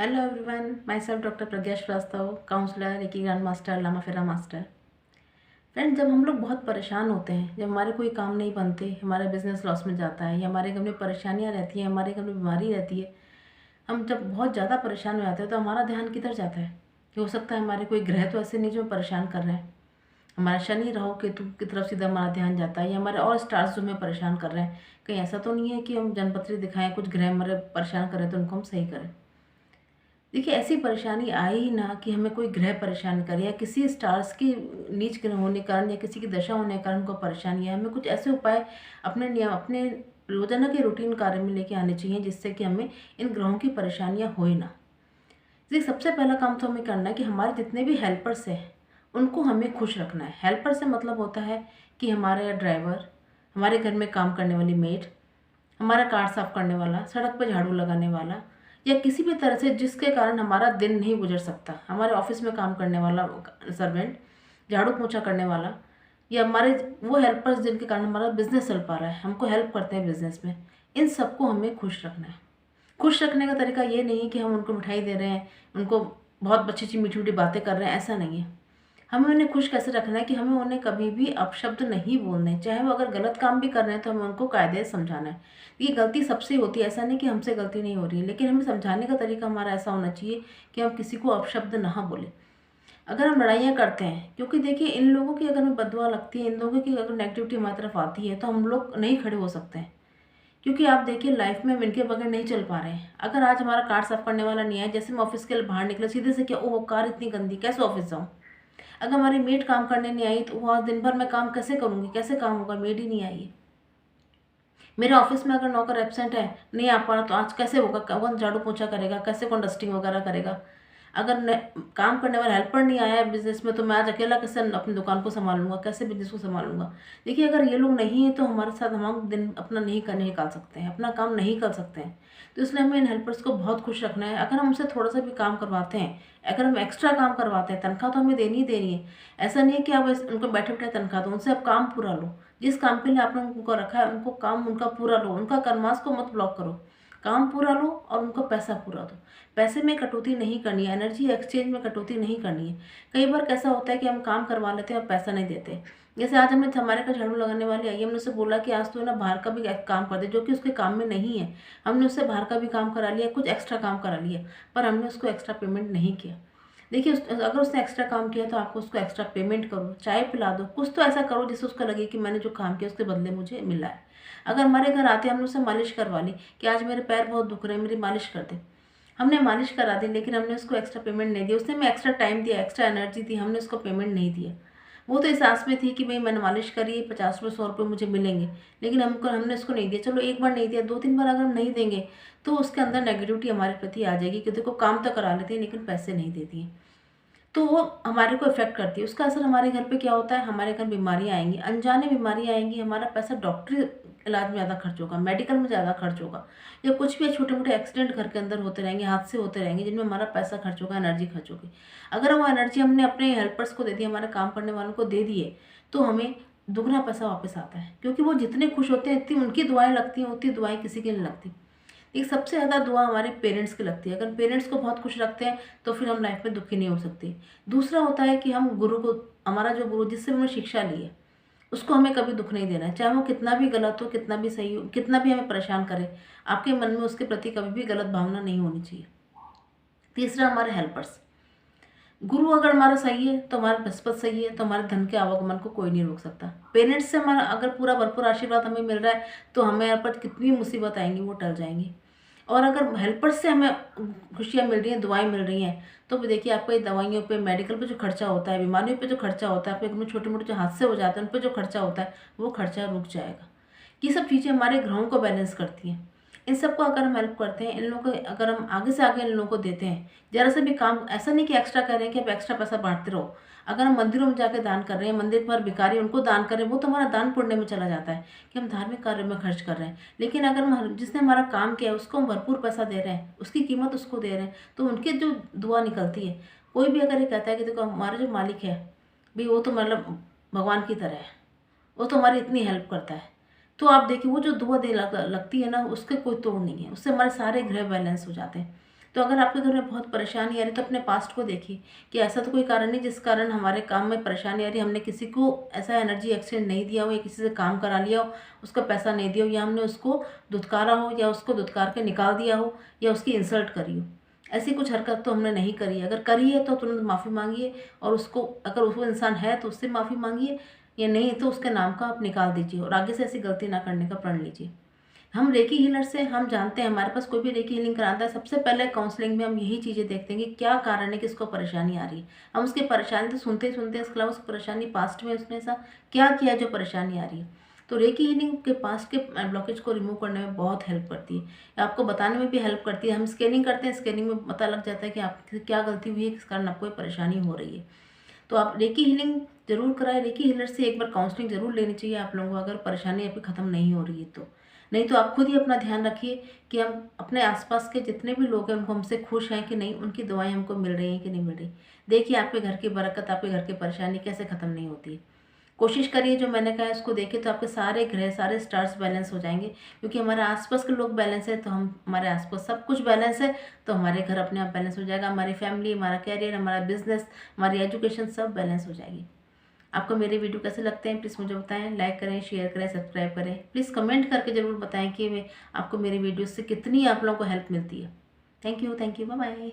Hello everyone, myself doctor Pragya Srivastava, counsellor, reiki grand master, Lama Fera master. Friend, जब हम लोग बहुत परेशान होते हैं, जब हमारे कोई काम नहीं बनते, हमारा बिजनेस लॉस में जाता है या हमारे घर में परेशानियां रहती हैं, हमारे घर में बीमारी रहती है, हम जब बहुत ज़्यादा परेशान हो जाते हैं तो हमारा ध्यान किधर जाता है कि हो सकता है हमारे कोई ग्रह तो ऐसे नहीं जो परेशान कर रहे हैं। हमारा शनि राहु केतु की तरफ सीधा हमारा ध्यान जाता है या हमारे और स्टार्स जो हमें परेशान कर रहे हैं। कहीं ऐसा तो नहीं है कि हम जनपत्री दिखाएं, कुछ ग्रह हमारे परेशान कर रहे हैं तो उनको हम सही करें। देखिए, ऐसी परेशानी आए ही ना कि हमें कोई ग्रह परेशान करे या किसी स्टार्स की नीच ग्रह होने के कारण या किसी की दशा होने के कारण उनको परेशानी है। हमें कुछ ऐसे उपाय अपने नियम, अपने रोजाना के रूटीन कार्य में लेके आने चाहिए जिससे कि हमें इन ग्रहों की परेशानियां हो ही ना। देखिए, सबसे पहला काम तो हमें करना है कि हमारे जितने भी हेल्पर्स हैं उनको हमें खुश रखना है। हेल्पर से मतलब होता है कि हमारे ड्राइवर, हमारे घर में काम करने वाली मेड, हमारा कार साफ करने वाला, सड़क पर झाड़ू लगाने वाला, या किसी भी तरह से जिसके कारण हमारा दिन नहीं गुजर सकता, हमारे ऑफिस में काम करने वाला सर्वेंट, झाड़ू पोछा करने वाला, या हमारे वो हेल्पर्स जिनके कारण हमारा बिजनेस चल पा रहा है, हमको हेल्प करते हैं बिजनेस में। इन सबको हमें खुश रखना है। खुश रखने का तरीका ये नहीं है कि हम उनको मिठाई दे रहे हैं, उनको बहुत अच्छी अच्छी मीठी मीठी बातें कर रहे हैं, ऐसा नहीं है। हमें उन्हें खुश कैसे रखना है कि हमें उन्हें कभी भी अपशब्द नहीं बोलने, चाहे वो अगर गलत काम भी कर रहे हैं तो हमें उनको कायदे से समझाना है। ये गलती सबसे होती है, ऐसा नहीं कि हमसे गलती नहीं हो रही है, लेकिन हमें समझाने का तरीका हमारा ऐसा होना चाहिए कि हम किसी को अपशब्द ना बोले। अगर हम लड़ाइयाँ करते हैं, क्योंकि देखिए इन लोगों की अगर हमें बददुआ लगती है, इन लोगों की अगर नेगेटिविटी हमारी तरफ आती है तो हम लोग नहीं खड़े हो सकते हैं। क्योंकि आप देखिए लाइफ में हम इनके बगैर नहीं चल पा रहे हैं। अगर आज हमारा कार साफ करने वाला नहीं है, जैसे हम ऑफिस के लिए बाहर निकले सीधे से क्या, ओह कार इतनी गंदी, कैसे ऑफिस जाऊँ। अगर हमारी मेड काम करने नहीं आई तो वो आज दिन भर मैं काम कैसे करूँगी, कैसे काम होगा, मेड ही नहीं आई है। मेरे ऑफिस में अगर नौकर एब्सेंट है, नहीं आ पा रहा, तो आज कैसे होगा, कौन झाड़ू पोछा करेगा, कैसे कौन डस्टिंग वगैरह करेगा। अगर काम करने वाला हेल्पर नहीं आया है बिजनेस में, तो मैं आज अकेला कैसे अपनी दुकान को संभालूंगा, कैसे बिजनेस को संभालूंगा। देखिए, अगर ये लोग नहीं है तो हमारे साथ हम दिन अपना नहीं निकाल सकते हैं, अपना काम नहीं कर सकते हैं। तो इसलिए हमें इन हेल्पर्स को बहुत खुश रखना है। अगर हम उनसे थोड़ा सा भी काम करवाते हैं, अगर हम एक्स्ट्रा काम करवाते हैं, तनख्वाह तो हमें देनी ही देनी है। ऐसा नहीं है कि आप उनको बैठे बैठे तनख्वाह दो, उनसे आप काम पूरा लो। जिस काम के लिए आपने उनको रखा है उनको काम उनका पूरा लो, उनका कर्मास को मत ब्लॉक करो। काम पूरा लो और उनको पैसा पूरा दो। पैसे में कटौती नहीं करनी है, एनर्जी एक्सचेंज में कटौती नहीं करनी है। कई बार कैसा होता है कि हम काम करवा लेते हैं और पैसा नहीं देते। जैसे आज हमने हमारे का झाड़ू लगाने वाली आई, हमने उससे बोला कि आज तो ना बाहर का भी काम कर दे, जो कि उसके काम में नहीं है। हमने उससे बाहर का भी काम करा लिया, कुछ एक्स्ट्रा काम करा लिया, पर हमने उसको एक्स्ट्रा पेमेंट नहीं किया। देखिए, अगर उसने एक्स्ट्रा काम किया तो आपको उसको एक्स्ट्रा पेमेंट करो, चाय पिला दो, कुछ तो ऐसा करो जिससे उसको लगे कि मैंने जो काम किया उसके बदले मुझे मिला है। अगर हमारे घर आते हमने उससे मालिश करवा ली कि आज मेरे पैर बहुत दुख रहे हैं, मेरी मालिश कर दे। हमने मालिश करा दी, लेकिन हमने उसको एक्स्ट्रा पेमेंट नहीं दिया। उसने हमें एक्स्ट्रा टाइम दिया, एक्स्ट्रा एनर्जी दी, हमने उसको पेमेंट नहीं दिया। वो तो इस आस में थी कि भाई मैंने मालिश करी, 50 रुपये 100 रुपये मुझे मिलेंगे, लेकिन हमने उसको नहीं दिया। चलो एक बार नहीं दिया, 2-3 बार अगर हम नहीं देंगे तो उसके अंदर नेगेटिविटी हमारे प्रति आ जाएगी कि देखो काम तो करा लेती है लेकिन पैसे नहीं देती है। तो वो हमारे को इफ़ेक्ट करती है। उसका असर हमारे घर पे क्या होता है, हमारे घर बीमारियाँ आएँगी, अनजाने बीमारियाँ आएँगी, हमारा पैसा डॉक्टरी इलाज में ज़्यादा खर्च होगा, मेडिकल में ज़्यादा खर्च होगा, या कुछ भी छोटे-मोटे एक्सीडेंट घर के अंदर होते रहेंगे, हादसे होते रहेंगे जिनमें हमारा पैसा खर्च होगा, एनर्जी खर्च होगी। अगर वो एनर्जी हमने अपने हेल्पर्स को दे दी, हमारे काम करने वालों को दे दिए, तो हमें दुगना पैसा वापस आता है, क्योंकि वो जितने खुश होते हैं इतनी उनकी दुआएँ लगती हैं, उतनी दुआएँ किसी की नहीं लगती। एक सबसे ज़्यादा दुआ हमारे पेरेंट्स की लगती है। अगर पेरेंट्स को बहुत खुश रखते हैं तो फिर हम लाइफ में दुखी नहीं हो सकते। दूसरा होता है कि हम गुरु को, हमारा जो गुरु जिससे हमने शिक्षा ली है, उसको हमें कभी दुख नहीं देना है, चाहे वो कितना भी गलत हो, कितना भी सही हो, कितना भी हमें परेशान करे। आपके मन में उसके प्रति कभी भी गलत भावना नहीं होनी चाहिए। तीसरा, हमारे हेल्पर्स। गुरु अगर हमारा सही है तो हमारा बृहस्पति सही है, तो हमारे धन के आवागमन को कोई नहीं रोक सकता। पेरेंट्स से हमारा अगर पूरा भरपूर आशीर्वाद हमें मिल रहा है तो हमें यहाँ पर कितनी मुसीबत आएंगी वो टल जाएंगी। और अगर हेल्पर्स से हमें खुशियाँ मिल रही हैं, दुआएं मिल रही हैं, तो भी देखिए आपको ये दवाइयों पे, मेडिकल पे जो खर्चा होता है, बीमारियों पे जो खर्चा होता है, आपके घर में छोटे मोटे जो हादसे हो जाते हैं उन पे जो खर्चा होता है, वो खर्चा रुक जाएगा। ये सब चीज़ें हमारे ग्रहों को बैलेंस करती हैं। इन सबको अगर हम हेल्प करते हैं, इन लोगों को अगर हम आगे से आगे इन लोगों को देते हैं, ज़रा से भी काम, ऐसा नहीं कि एक्स्ट्रा कर रहे हैं कि आप एक्स्ट्रा पैसा बांटते रहो। अगर हम मंदिरों में जाकर दान कर रहे हैं, मंदिर पर भिखारी उनको दान करें, वो तो हमारा दान पुण्य में चला जाता है कि हम धार्मिक कार्यों में खर्च कर रहे हैं। लेकिन अगर हम जिसने हमारा काम किया है उसको हम भरपूर पैसा दे रहे हैं, उसकी कीमत उसको दे रहे हैं, तो उनकी जो दुआ निकलती है। कोई भी अगर ये कहता है कि देखो हमारा जो मालिक है भाई, वो तो मतलब भगवान की तरह है, वो तो हमारी इतनी हेल्प करता है, तो आप देखिए वो जो दुआ लगती है ना, उसके कोई तोड़ नहीं है। उससे हमारे सारे ग्रह बैलेंस हो जाते हैं। तो अगर आपके घर में बहुत परेशानी आ रही है तो अपने पास्ट को देखिए कि ऐसा तो कोई कारण नहीं जिस कारण हमारे काम में परेशानी आ रही है। हमने किसी को ऐसा एनर्जी एक्सचेंज नहीं दिया हो या किसी से काम करा लिया हो, उसका पैसा नहीं दिया हो, या हमने उसको दुत्कारा हो या उसको दुत्कार के निकाल दिया हो या उसकी इंसल्ट करी हो। ऐसी कुछ हरकत तो हमने नहीं करी है। अगर करी है तो तुरंत माफ़ी मांगिए, और उसको, अगर वो इंसान है तो उससे माफ़ी मांगिए, या नहीं तो उसके नाम का आप निकाल दीजिए और आगे से ऐसी गलती ना करने का प्रण लीजिए। हम रेकी हीलर से हम जानते हैं, हमारे पास कोई भी रेकी हीलिंग कराता है, सबसे पहले काउंसलिंग में हम यही चीज़ें देखते हैं कि क्या कारण है कि इसको परेशानी आ रही है। हम उसकी परेशानी तो सुनते ही सुनते हैं, इसके अलावा उस परेशानी पास्ट में उसने ऐसा क्या किया जो परेशानी आ रही है। तो रेकी हीलिंग के पास्ट के ब्लॉकेज को रिमूव करने में बहुत हेल्प करती है, आपको बताने में भी हेल्प करती है। हम स्कैनिंग करते हैं, स्कैनिंग में पता लग जाता है कि आपसे क्या गलती हुई है, किस कारण आपको ये परेशानी हो रही है। तो आप रेकी हीलिंग ज़रूर कराएं। रेकी हीलर से एक बार काउंसलिंग ज़रूर लेनी चाहिए आप लोगों को, अगर परेशानी आपकी ख़त्म नहीं हो रही है तो। नहीं तो आप खुद ही अपना ध्यान रखिए कि हम अपने आसपास के जितने भी लोग हैं उनको हमसे खुश हैं कि नहीं, उनकी दवाएं हमको मिल रही हैं कि नहीं मिल रही। देखिए आपके घर की बरकत, आपके घर की परेशानी कैसे ख़त्म नहीं होती है। कोशिश करिए जो मैंने कहा है उसको देखिए, तो आपके सारे ग्रह, सारे स्टार्स बैलेंस हो जाएंगे, क्योंकि हमारे आसपास के लोग बैलेंस है तो हम, हमारे आसपास सब कुछ बैलेंस है तो हमारे घर अपने आप बैलेंस हो जाएगा। हमारी फैमिली, हमारा कैरियर, हमारा बिजनेस, हमारी एजुकेशन सब बैलेंस हो जाएगी। आपको मेरे वीडियो कैसे लगते हैं प्लीज़ मुझे बताएं। लाइक करें, शेयर करें, सब्सक्राइब करें। प्लीज़ कमेंट करके ज़रूर बताएं कि आपको मेरी वीडियो से कितनी आप लोगों को हेल्प मिलती है। Thank you, bye bye.